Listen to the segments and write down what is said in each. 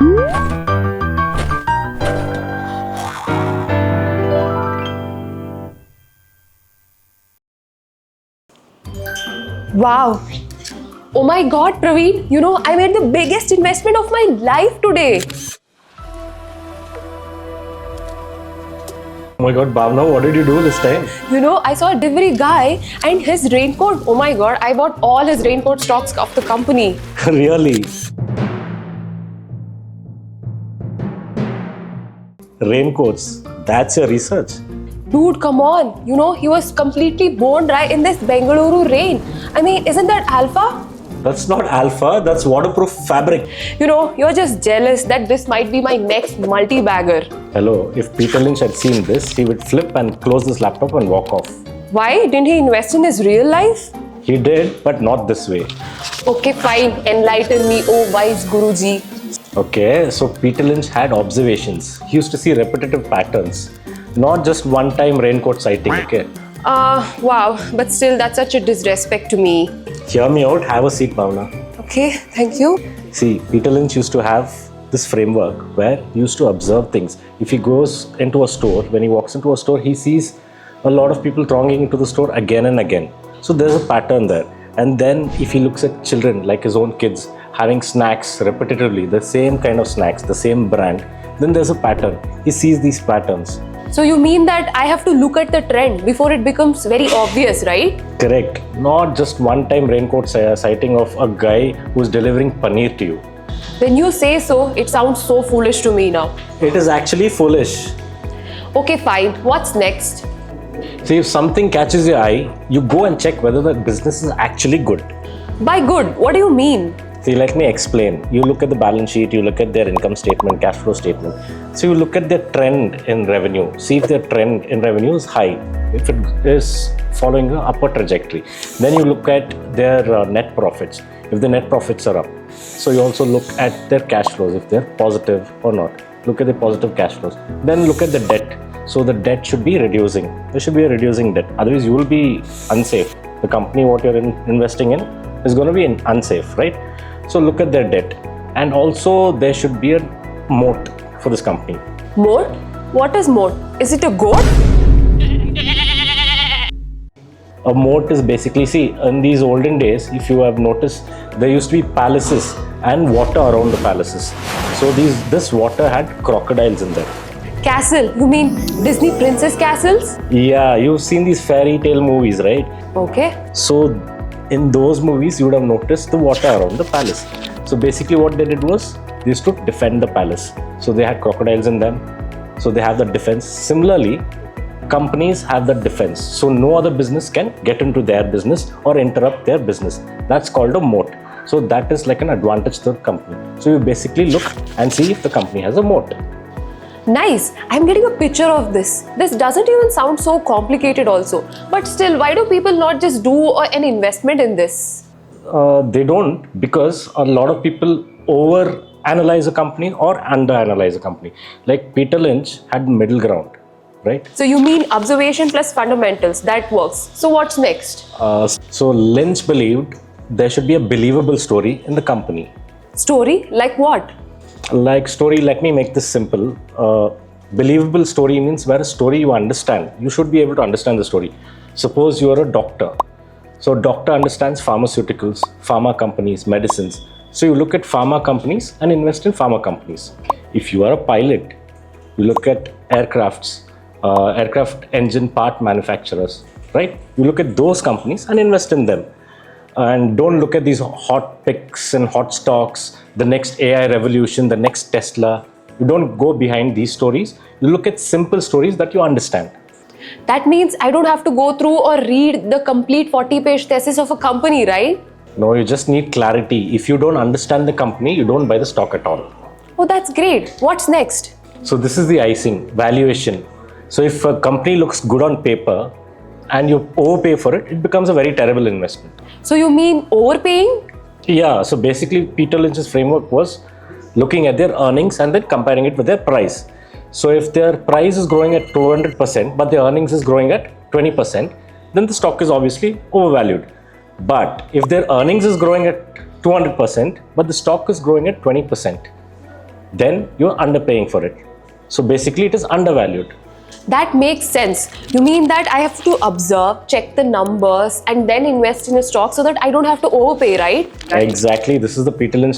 Wow. Oh my God, Praveen, I made the biggest investment of my life today. Oh my God, Bhavna, what did you do this time? I saw a delivery guy and his raincoat. Oh my God, I bought all his raincoat stocks of the company. Really? Raincoats, that's your research. Dude, come on. He was completely bone dry in this Bengaluru rain. I mean, isn't that alpha? That's not alpha, that's waterproof fabric. You're just jealous that this might be my next multi-bagger. Hello, if Peter Lynch had seen this, he would flip and close his laptop and walk off. Why? Didn't he invest in his real life? He did, but not this way. Okay, fine. Enlighten me, oh wise Guruji. Okay, so Peter Lynch had observations. He used to see repetitive patterns, not just one-time raincoat sighting, okay? Wow. But still, that's such a disrespect to me. Hear me out, have a seat, Bhavna. Okay, thank you. See, Peter Lynch used to have this framework where he used to observe things. If he goes into a store, when he walks into a store, he sees a lot of people thronging into the store again and again. So there's a pattern there. And then if he looks at children, like his own kids, having snacks repetitively, the same kind of snacks, the same brand, then there's a pattern. He sees these patterns. So you mean that I have to look at the trend before it becomes very obvious, right? Correct. Not just one-time raincoat sighting of a guy who's delivering paneer to you. When you say so, it sounds so foolish to me now. It is actually foolish. Okay, fine. What's next? See, if something catches your eye, you go and check whether the business is actually good. By good, what do you mean? See, let me explain. You look at the balance sheet, you look at their income statement, cash flow statement. So you look at their trend in revenue. See if their trend in revenue is high, if it is following an upward trajectory. Then you look at their net profits, if the net profits are up. So you also look at their cash flows, if they're positive or not. Look at the positive cash flows. Then look at the debt. So the debt should be reducing. There should be a reducing debt. Otherwise, you will be unsafe. The company what you're investing in is going to be unsafe, right? So look at their debt. And also there should be a moat for this company. Moat? What is moat? Is it a goat? A moat is basically, see, in these olden days, if you have noticed, there used to be palaces and water around the palaces. So this water had crocodiles in there. Castle? You mean Disney princess castles? Yeah, you've seen these fairy tale movies, right? Okay. So in those movies, you would have noticed the water around the palace. So basically what they did was, they used to defend the palace. So they had crocodiles in them. So they have the defense. Similarly, companies have the defense. So no other business can get into their business or interrupt their business. That's called a moat. So that is like an advantage to the company. So you basically look and see if the company has a moat. Nice. I'm getting a picture of this. This doesn't even sound so complicated also. But still, why do people not just do an investment in this? They don't, because a lot of people over-analyze a company or under-analyze a company. Like Peter Lynch had middle ground, right? So you mean observation plus fundamentals, that works. So what's next? So Lynch believed there should be a believable story in the company. Story? Like what? Like story, let me make this simple. Believable story means where a story you understand. You should be able to understand the story. Suppose you are a doctor. So doctor understands pharmaceuticals, pharma companies, medicines. So you look at pharma companies and invest in pharma companies. If you are a pilot, you look at aircraft engine part manufacturers, right? You look at those companies and invest in them. And don't look at these hot picks and hot stocks, the next AI revolution, the next Tesla. You don't go behind these stories. You look at simple stories that you understand. That means I don't have to go through or read the complete 40-page thesis of a company, right? No, you just need clarity. If you don't understand the company, you don't buy the stock at all. Oh, that's great. What's next? So this is the icing, valuation. So if a company looks good on paper and you overpay for it, it becomes a very terrible investment. So you mean overpaying? Yeah, so basically Peter Lynch's framework was looking at their earnings and then comparing it with their price. So if their price is growing at 200%, but their earnings is growing at 20%, then the stock is obviously overvalued. But if their earnings is growing at 200%, but the stock is growing at 20%, then you're underpaying for it. So basically, it is undervalued. That makes sense. You mean that I have to observe, check the numbers, and then invest in a stock so that I don't have to overpay, right? Exactly. This is the Peter Lynch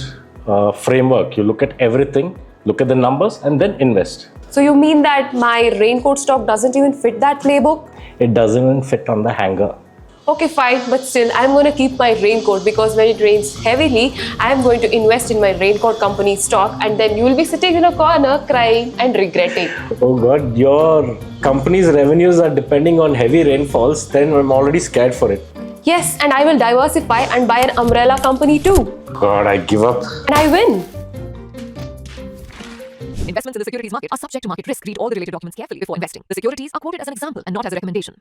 framework. You look at everything, look at the numbers, and then invest. So you mean that my raincoat stock doesn't even fit that playbook? It doesn't even fit on the hanger. Okay, fine, but still, I'm going to keep my raincoat because when it rains heavily, I'm going to invest in my raincoat company stock, and then you will be sitting in a corner crying and regretting. Oh God, your company's revenues are depending on heavy rainfalls, then I'm already scared for it. Yes, and I will diversify and buy an umbrella company too. God, I give up. And I win. Investments in the securities market are subject to market risk. Read all the related documents carefully before investing. The securities are quoted as an example and not as a recommendation.